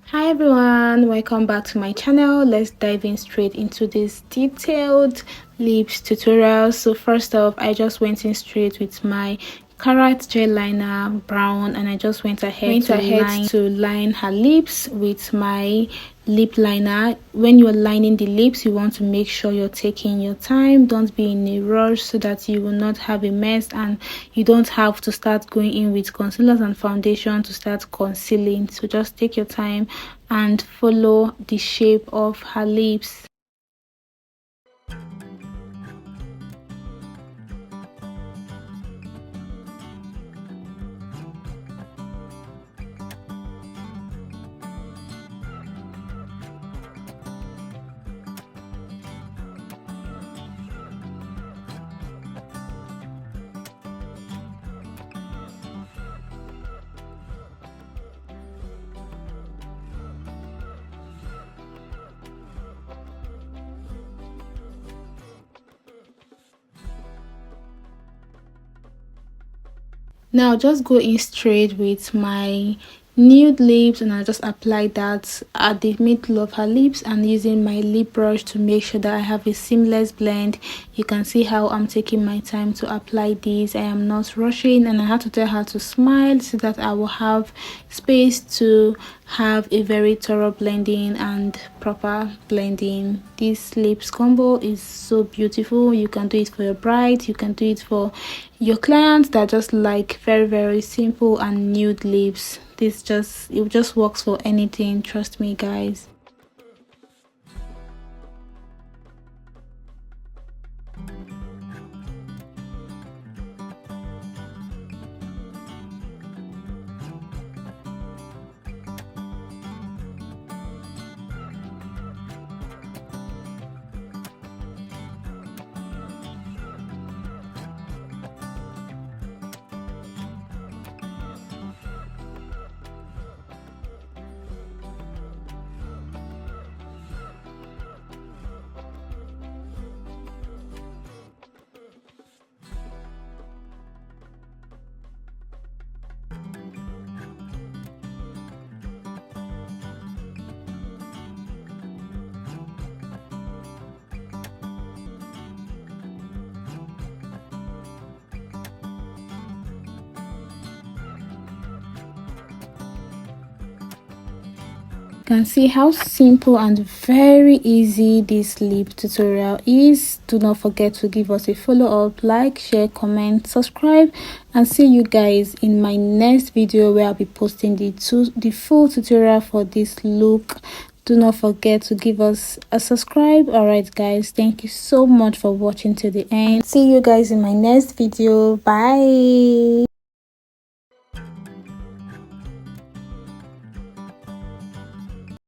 Hi everyone, welcome back to my channel. Let's dive in straight into this detailed lips tutorial. So first off, I just went in straight with my carrot gel liner brown, and I just went ahead to line her lips with my lip liner. When you're lining the lips, you want to make sure you're taking your time. Don't be in a rush so that you will not have a mess, and you don't have to start going in with concealers and foundation to start concealing. So just take your time and follow the shape of her lips. Now just go in straight with my nude lips, and I just apply that at the middle of her lips, and using my lip brush to make sure that I have a seamless blend. You can see how I'm taking my time to apply these. I am not rushing, and I had to tell her to smile so that I will have space to have a very thorough blending and proper blending. This lips combo is so beautiful. You can do it for your bride, you can do it for your clients that just like very simple and nude lips. It just works for anything, trust me guys. You can see how simple and very easy this lip tutorial is. Do not forget to give us a follow up, like, share, comment, subscribe, and see you guys in my next video where I'll be posting the full tutorial for this look. Do not forget to give us a subscribe. All right guys, thank you so much for watching to the end. See you guys in my next video. Bye.